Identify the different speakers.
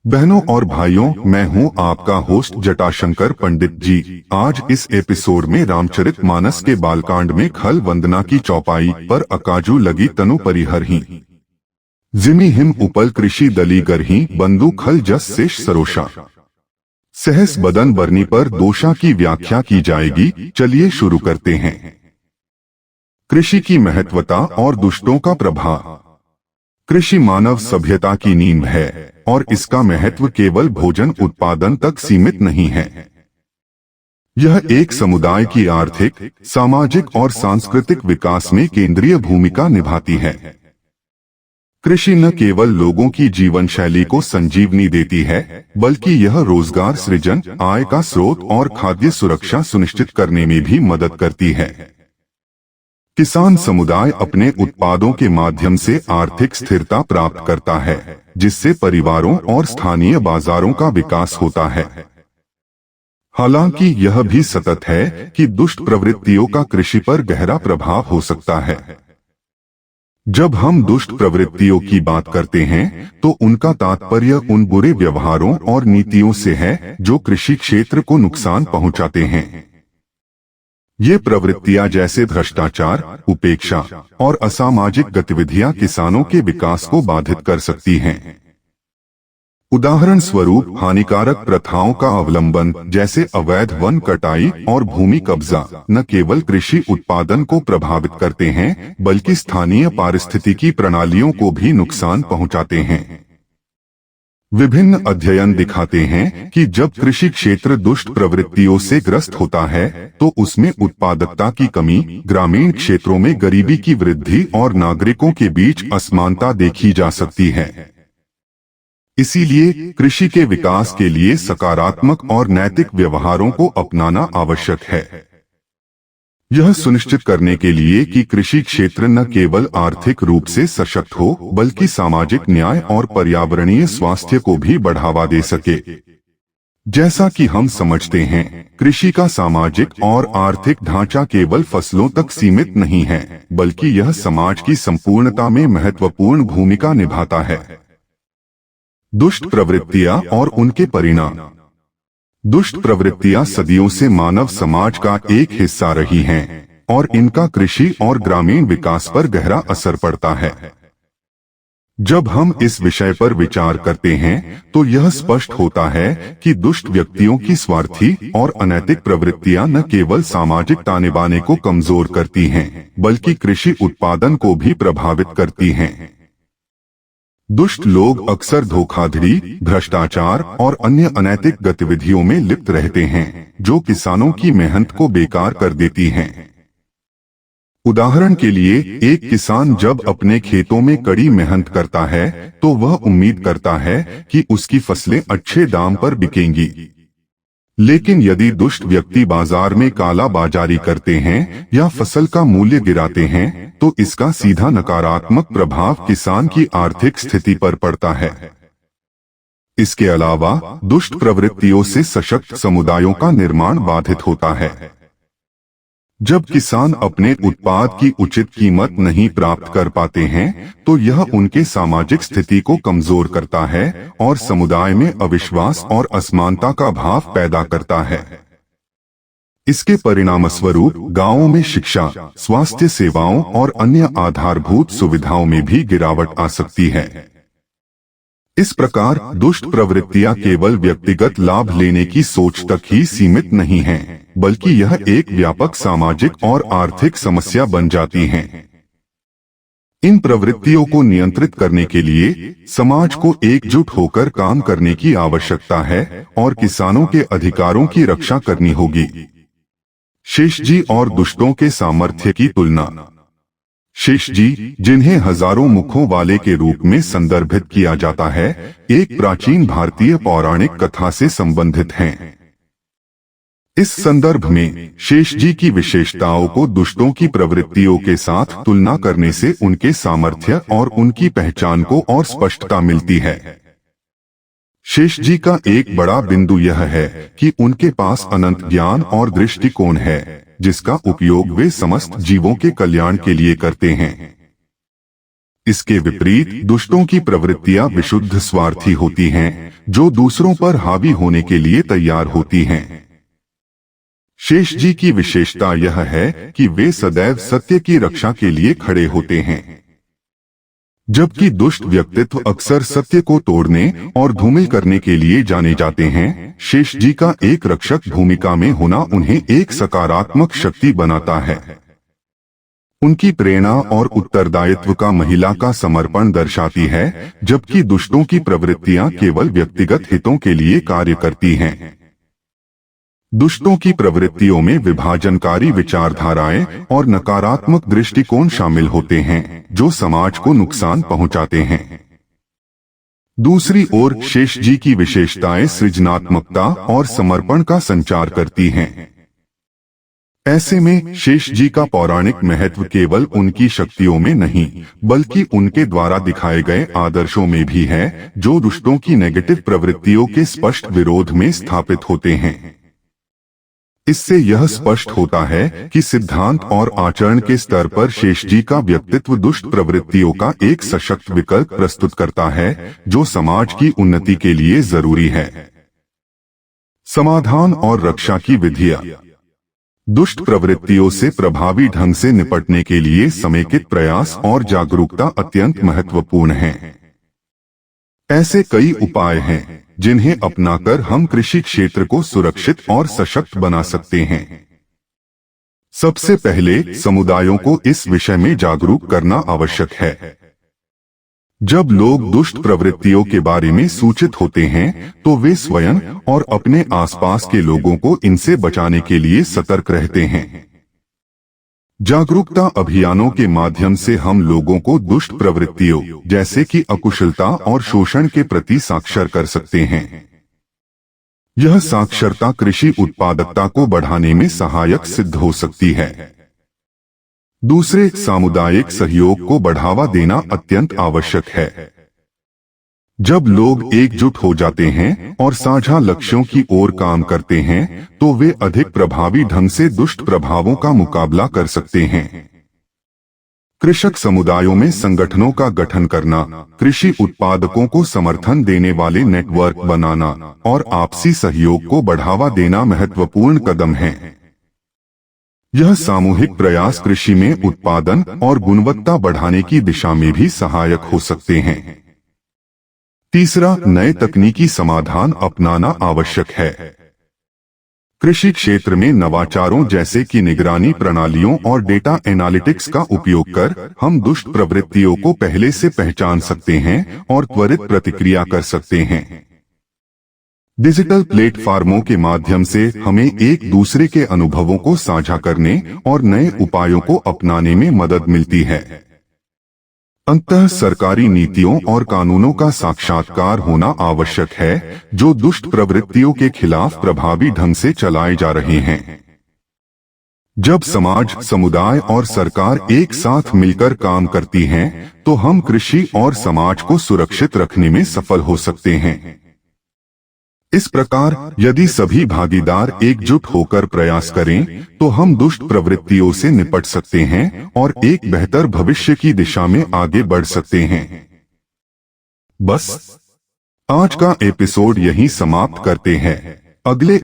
Speaker 1: बहनों और भाइयों, मैं हूं आपका होस्ट जटाशंकर पंडित जी। आज इस एपिसोड में रामचरितमानस के बालकांड में खल वंदना की चौपाई पर अकाजू लगी तनु परिहरही जिमी हिम उपल कृषि दली गरही बंधु खल जस शेष सरोषा सहस बदन बरनी पर दोषा की व्याख्या की जाएगी। चलिए शुरू करते हैं। कृषि की महत्वता और दुष्टों का प्रभाव। कृषि मानव सभ्यता की नींव है और इसका महत्व केवल भोजन उत्पादन तक सीमित नहीं है। यह एक समुदाय की आर्थिक, सामाजिक और सांस्कृतिक विकास में केंद्रीय भूमिका निभाती है। कृषि न केवल लोगों की जीवन शैली को संजीवनी देती है, बल्कि यह रोजगार सृजन, आय का स्रोत और खाद्य सुरक्षा सुनिश्चित करने में भी मदद करती है। किसान समुदाय अपने उत्पादों के माध्यम से आर्थिक स्थिरता प्राप्त करता है, जिससे परिवारों और स्थानीय बाजारों का विकास होता है। हालांकि यह भी सतत है कि दुष्ट प्रवृत्तियों का कृषि पर गहरा प्रभाव हो सकता है। जब हम दुष्ट प्रवृत्तियों की बात करते हैं, तो उनका तात्पर्य उन बुरे व्यवहारों और नीतियों से है जो कृषि क्षेत्र को नुकसान पहुंचाते हैं। ये प्रवृत्तियां जैसे भ्रष्टाचार, उपेक्षा और असामाजिक गतिविधियां किसानों के विकास को बाधित कर सकती हैं। उदाहरण स्वरूप हानिकारक प्रथाओं का अवलंबन, जैसे अवैध वन कटाई और भूमि कब्जा, न केवल कृषि उत्पादन को प्रभावित करते हैं, बल्कि स्थानीय पारिस्थितिकी प्रणालियों को भी नुकसान पहुंचाते हैं। विभिन्न अध्ययन दिखाते हैं कि जब कृषि क्षेत्र दुष्ट प्रवृत्तियों से ग्रस्त होता है, तो उसमें उत्पादकता की कमी, ग्रामीण क्षेत्रों में गरीबी की वृद्धि और नागरिकों के बीच असमानता देखी जा सकती है। इसीलिए कृषि के विकास के लिए सकारात्मक और नैतिक व्यवहारों को अपनाना आवश्यक है। यह सुनिश्चित करने के लिए कि कृषि क्षेत्र न केवल आर्थिक रूप से सशक्त हो, बल्कि सामाजिक न्याय और पर्यावरणीय स्वास्थ्य को भी बढ़ावा दे सके। जैसा कि हम समझते हैं, कृषि का सामाजिक और आर्थिक ढांचा केवल फसलों तक सीमित नहीं है, बल्कि यह समाज की संपूर्णता में महत्वपूर्ण भूमिका निभाता है। दुष्ट प्रवृत्तियां और उनके परिणाम। दुष्ट प्रवृत्तियां सदियों से मानव समाज का एक हिस्सा रही हैं और इनका कृषि और ग्रामीण विकास पर गहरा असर पड़ता है। जब हम इस विषय पर विचार करते हैं, तो यह स्पष्ट होता है कि दुष्ट व्यक्तियों की स्वार्थी और अनैतिक प्रवृत्तियां न केवल सामाजिक ताने बाने को कमजोर करती हैं, बल्कि कृषि उत्पादन को भी प्रभावित करती हैं। दुष्ट लोग अक्सर धोखाधड़ी, भ्रष्टाचार और अन्य अनैतिक गतिविधियों में लिप्त रहते हैं, जो किसानों की मेहनत को बेकार कर देती हैं। उदाहरण के लिए, एक किसान जब अपने खेतों में कड़ी मेहनत करता है, तो वह उम्मीद करता है कि उसकी फसलें अच्छे दाम पर बिकेंगी। लेकिन यदि दुष्ट व्यक्ति बाजार में काला बाजारी करते हैं या फसल का मूल्य गिराते हैं, तो इसका सीधा नकारात्मक प्रभाव किसान की आर्थिक स्थिति पर पड़ता है। इसके अलावा दुष्ट प्रवृत्तियों से सशक्त समुदायों का निर्माण बाधित होता है। जब किसान अपने उत्पाद की उचित कीमत नहीं प्राप्त कर पाते हैं, तो यह उनके सामाजिक स्थिति को कमजोर करता है और समुदाय में अविश्वास और असमानता का भाव पैदा करता है। इसके परिणामस्वरूप गांवों में शिक्षा, स्वास्थ्य सेवाओं और अन्य आधारभूत सुविधाओं में भी गिरावट आ सकती है। इस प्रकार दुष्ट प्रवृत्तियां केवल व्यक्तिगत लाभ लेने की सोच तक ही सीमित नहीं हैं, बल्कि यह एक व्यापक सामाजिक और आर्थिक समस्या बन जाती हैं। इन प्रवृत्तियों को नियंत्रित करने के लिए समाज को एकजुट होकर काम करने की आवश्यकता है और किसानों के अधिकारों की रक्षा करनी होगी। शेष जी और दुष्टों के सामर्थ्य की तुलना। शेष जी, जिन्हें हजारों मुखों वाले के रूप में संदर्भित किया जाता है, एक प्राचीन भारतीय पौराणिक कथा से संबंधित हैं। इस संदर्भ में शेष जी की विशेषताओं को दुष्टों की प्रवृत्तियों के साथ तुलना करने से उनके सामर्थ्य और उनकी पहचान को और स्पष्टता मिलती है। शेष जी का एक बड़ा बिंदु यह है कि उनके पास अनंत ज्ञान और दृष्टिकोण है, जिसका उपयोग वे समस्त जीवों के कल्याण के लिए करते हैं। इसके विपरीत दुष्टों की प्रवृत्तियां विशुद्ध स्वार्थी होती हैं, जो दूसरों पर हावी होने के लिए तैयार होती हैं। शेष जी की विशेषता यह है कि वे सदैव सत्य की रक्षा के लिए खड़े होते हैं, जबकि दुष्ट व्यक्तित्व अक्सर सत्य को तोड़ने और धूमिल करने के लिए जाने जाते हैं। शेष जी का एक रक्षक भूमिका में होना उन्हें एक सकारात्मक शक्ति बनाता है। उनकी प्रेरणा और उत्तरदायित्व का महिला का समर्पण दर्शाती है, जबकि दुष्टों की प्रवृत्तियां केवल व्यक्तिगत हितों के लिए कार्य करती हैं। दुष्टों की प्रवृत्तियों में विभाजनकारी विचारधाराएं और नकारात्मक दृष्टिकोण शामिल होते हैं, जो समाज को नुकसान पहुंचाते हैं। दूसरी ओर शेष जी की विशेषताएं सृजनात्मकता और समर्पण का संचार करती हैं। ऐसे में शेष जी का पौराणिक महत्व केवल उनकी शक्तियों में नहीं, बल्कि उनके द्वारा दिखाए गए आदर्शों में भी है, जो दुष्टों की नेगेटिव प्रवृत्तियों के स्पष्ट विरोध में स्थापित होते हैं। इससे यह स्पष्ट होता है कि सिद्धांत और आचरण के स्तर पर शेष जी का व्यक्तित्व दुष्ट प्रवृत्तियों का एक सशक्त विकल्प प्रस्तुत करता है, जो समाज की उन्नति के लिए जरूरी है। समाधान और रक्षा की विधियां। दुष्ट प्रवृत्तियों से प्रभावी ढंग से निपटने के लिए समेकित प्रयास और जागरूकता अत्यंत महत्वपूर्ण है। ऐसे कई उपाय हैं जिन्हें अपनाकर हम कृषि क्षेत्र को सुरक्षित और सशक्त बना सकते हैं। सबसे पहले समुदायों को इस विषय में जागरूक करना आवश्यक है। जब लोग दुष्ट प्रवृत्तियों के बारे में सूचित होते हैं, तो वे स्वयं और अपने आसपास के लोगों को इनसे बचाने के लिए सतर्क रहते हैं। जागरूकता अभियानों के माध्यम से हम लोगों को दुष्ट प्रवृत्तियों जैसे कि अकुशलता और शोषण के प्रति साक्षर कर सकते हैं। यह साक्षरता कृषि उत्पादकता को बढ़ाने में सहायक सिद्ध हो सकती है। दूसरे, सामुदायिक सहयोग को बढ़ावा देना अत्यंत आवश्यक है। जब लोग एकजुट हो जाते हैं और साझा लक्ष्यों की ओर काम करते हैं, तो वे अधिक प्रभावी ढंग से दुष्ट प्रभावों का मुकाबला कर सकते हैं। कृषक समुदायों में संगठनों का गठन करना, कृषि उत्पादकों को समर्थन देने वाले नेटवर्क बनाना और आपसी सहयोग को बढ़ावा देना महत्वपूर्ण कदम है। यह सामूहिक प्रयास कृषि में उत्पादन और गुणवत्ता बढ़ाने की दिशा में भी सहायक हो सकते हैं। तीसरा, नए तकनीकी समाधान अपनाना आवश्यक है। कृषि क्षेत्र में नवाचारों जैसे कि निगरानी प्रणालियों और डेटा एनालिटिक्स का उपयोग कर हम दुष्ट प्रवृत्तियों को पहले से पहचान सकते हैं और त्वरित प्रतिक्रिया कर सकते हैं। डिजिटल प्लेटफार्मों के माध्यम से हमें एक दूसरे के अनुभवों को साझा करने और नए उपायों को अपनाने में मदद मिलती है। अंततः सरकारी नीतियों और कानूनों का साक्षात्कार होना आवश्यक है, जो दुष्ट प्रवृत्तियों के खिलाफ प्रभावी ढंग से चलाए जा रहे हैं। जब समाज, समुदाय और सरकार एक साथ मिलकर काम करती हैं, तो हम कृषि और समाज को सुरक्षित रखने में सफल हो सकते हैं। इस प्रकार यदि सभी भागीदार एकजुट होकर प्रयास करें, तो हम दुष्ट प्रवृत्तियों से निपट सकते हैं और एक बेहतर भविष्य की दिशा में आगे बढ़ सकते हैं। बस आज का एपिसोड यहीं समाप्त करते हैं। अगले